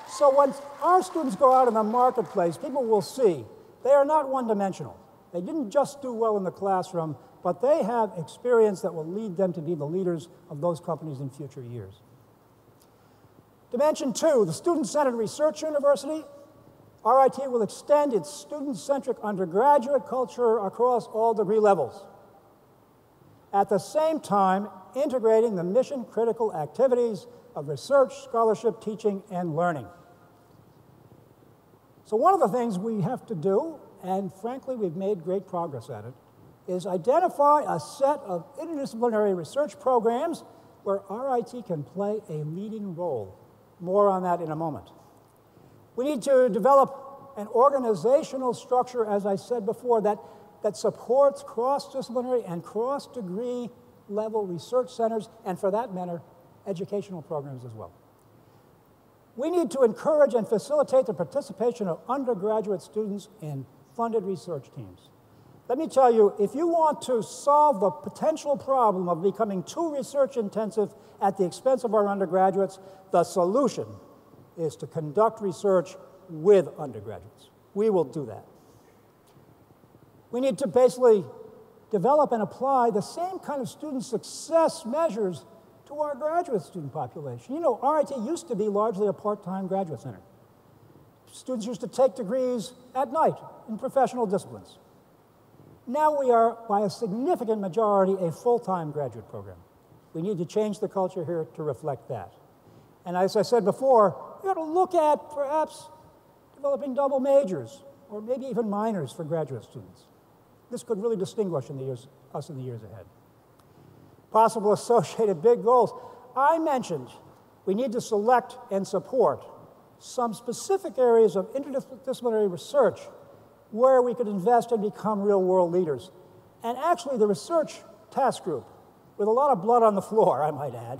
So when our students go out in the marketplace, people will see they are not one-dimensional. They didn't just do well in the classroom, but they have experience that will lead them to be the leaders of those companies in future years. Dimension 2, the Student-Centered Research University. RIT will extend its student-centric undergraduate culture across all degree levels, at the same time integrating the mission-critical activities of research, scholarship, teaching, and learning. So one of the things we have to do, and frankly we've made great progress at it, is identify a set of interdisciplinary research programs where RIT can play a leading role. More on that in a moment. We need to develop an organizational structure, as I said before, that supports cross-disciplinary and cross-degree level research centers, and for that matter, educational programs as well. We need to encourage and facilitate the participation of undergraduate students in funded research teams. Let me tell you, if you want to solve the potential problem of becoming too research intensive at the expense of our undergraduates, the solution is to conduct research with undergraduates. We will do that. We need to basically develop and apply the same kind of student success measures to to our graduate student population. You know, RIT used to be largely a part-time graduate center. Students used to take degrees at night in professional disciplines. Now we are, by a significant majority, a full-time graduate program. We need to change the culture here to reflect that. And as I said before, we ought to look at perhaps developing double majors or maybe even minors for graduate students. This could really distinguish us in the years ahead. Possible associated big goals. I mentioned we need to select and support some specific areas of interdisciplinary research where we could invest and become real-world leaders. And actually, the research task group, with a lot of blood on the floor, I might add,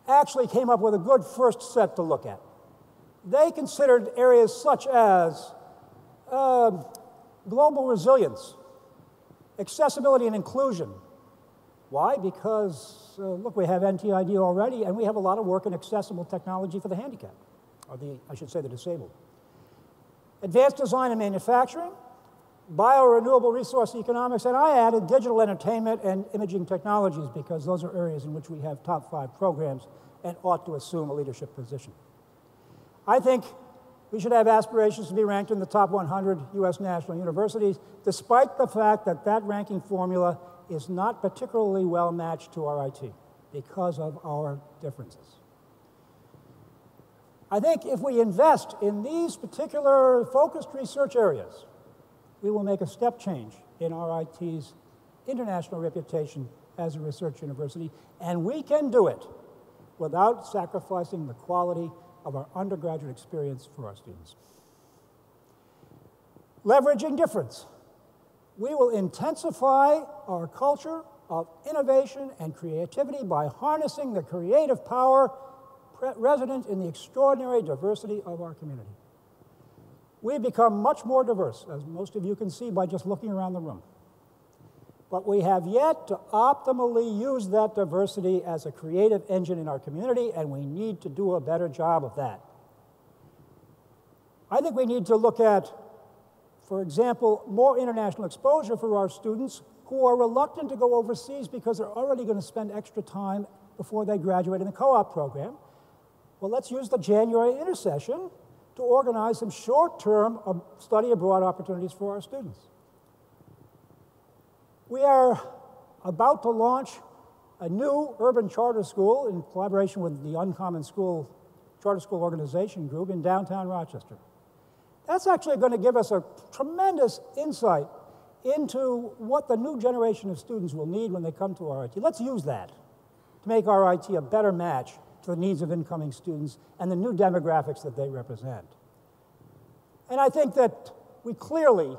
actually came up with a good first set to look at. They considered areas such as global resilience, accessibility and inclusion. Why? Because, look, we have NTID already, and we have a lot of work in accessible technology for the handicapped, or I should say the disabled. Advanced design and manufacturing, biorenewable resource economics, and I added digital entertainment and imaging technologies because those are areas in which we have top 5 programs and ought to assume a leadership position. I think we should have aspirations to be ranked in the top 100 U.S. national universities, despite the fact that that ranking formula is not particularly well matched to RIT because of our differences. I think if we invest in these particular focused research areas, we will make a step change in RIT's international reputation as a research university, and we can do it without sacrificing the quality of our undergraduate experience for our students. Leveraging difference. We will intensify our culture of innovation and creativity by harnessing the creative power resident in the extraordinary diversity of our community. We've become much more diverse, as most of you can see by just looking around the room. But we have yet to optimally use that diversity as a creative engine in our community, and we need to do a better job of that. I think we need to look at, for example, more international exposure for our students who are reluctant to go overseas because they're already going to spend extra time before they graduate in the co-op program. Well, let's use the January intersession to organize some short-term study abroad opportunities for our students. We are about to launch a new urban charter school in collaboration with the Uncommon School Charter School Organization Group in downtown Rochester. That's actually going to give us a tremendous insight into what the new generation of students will need when they come to RIT. Let's use that to make RIT a better match to the needs of incoming students and the new demographics that they represent. And I think that we clearly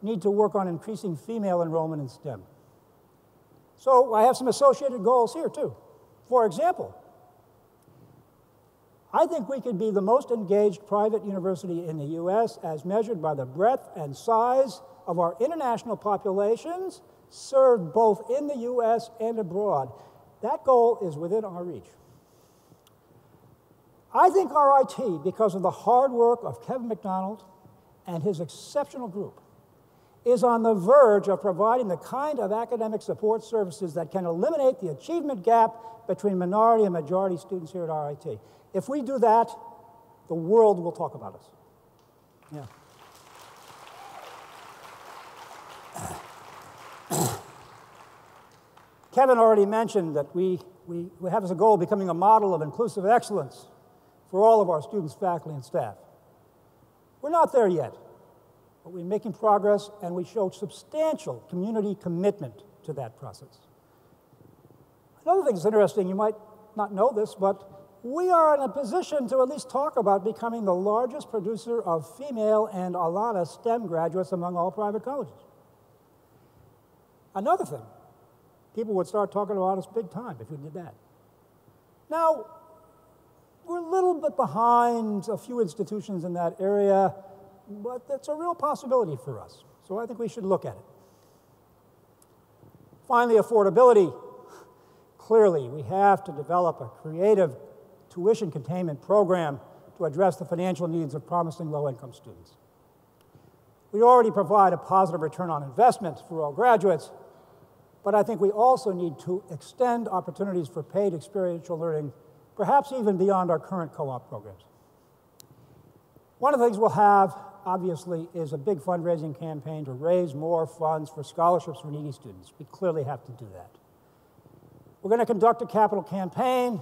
need to work on increasing female enrollment in STEM. So I have some associated goals here, too. For example, I think we could be the most engaged private university in the U.S. as measured by the breadth and size of our international populations served both in the U.S. and abroad. That goal is within our reach. I think RIT, because of the hard work of Kevin McDonald and his exceptional group, is on the verge of providing the kind of academic support services that can eliminate the achievement gap between minority and majority students here at RIT. If we do that, the world will talk about us. Yeah. Kevin already mentioned that we have as a goal becoming a model of inclusive excellence for all of our students, faculty, and staff. We're not there yet, but we're making progress, and we show substantial community commitment to that process. Another thing that's interesting, you might not know this, but we are in a position to at least talk about becoming the largest producer of female and Alana STEM graduates among all private colleges. Another thing, people would start talking about us big time if we did that. Now, we're a little bit behind a few institutions in that area, but that's a real possibility for us. So I think we should look at it. Finally, affordability. Clearly, we have to develop a creative tuition containment program to address the financial needs of promising low-income students. We already provide a positive return on investment for all graduates, but I think we also need to extend opportunities for paid experiential learning, perhaps even beyond our current co-op programs. One of the things we'll have, obviously, is a big fundraising campaign to raise more funds for scholarships for needy students. We clearly have to do that. We're going to conduct a capital campaign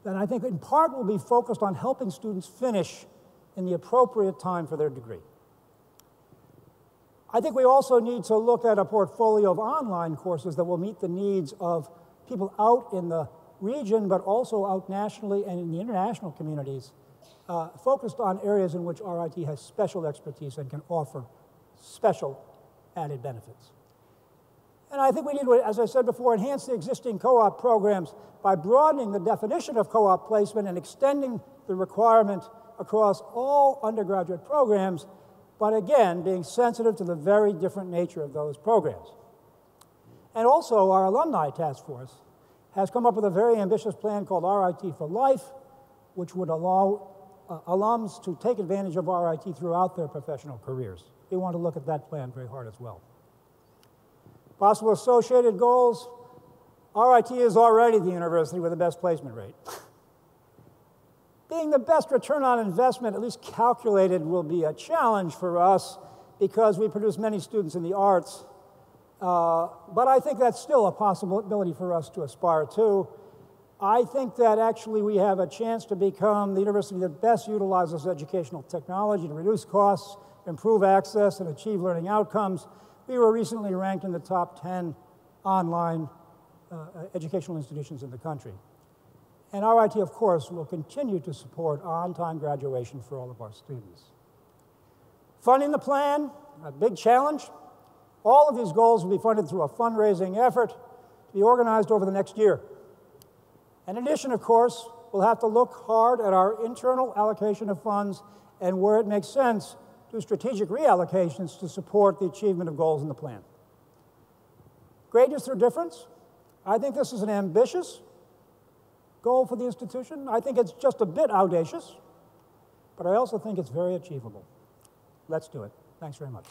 that I think in part will be focused on helping students finish in the appropriate time for their degree. I think we also need to look at a portfolio of online courses that will meet the needs of people out in the region, but also out nationally and in the international communities, focused on areas in which RIT has special expertise and can offer special added benefits. And I think we need to, as I said before, enhance the existing co-op programs by broadening the definition of co-op placement and extending the requirement across all undergraduate programs, but again, being sensitive to the very different nature of those programs. And also, our alumni task force has come up with a very ambitious plan called RIT for Life, which would allow alums to take advantage of RIT throughout their professional careers. We want to look at that plan very hard as well. Possible associated goals. RIT is already the university with the best placement rate. Being the best return on investment, at least calculated, will be a challenge for us because we produce many students in the arts. But I think that's still a possibility for us to aspire to. I think that actually we have a chance to become the university that best utilizes educational technology to reduce costs, improve access, and achieve learning outcomes. We were recently ranked in the top 10 online educational institutions in the country. And RIT, of course, will continue to support on-time graduation for all of our students. Funding the plan, a big challenge. All of these goals will be funded through a fundraising effort to be organized over the next year. In addition, of course, we'll have to look hard at our internal allocation of funds and where it makes sense, do strategic reallocations to support the achievement of goals in the plan. Greatness through difference. I think this is an ambitious goal for the institution. I think it's just a bit audacious, but I also think it's very achievable. Let's do it. Thanks very much.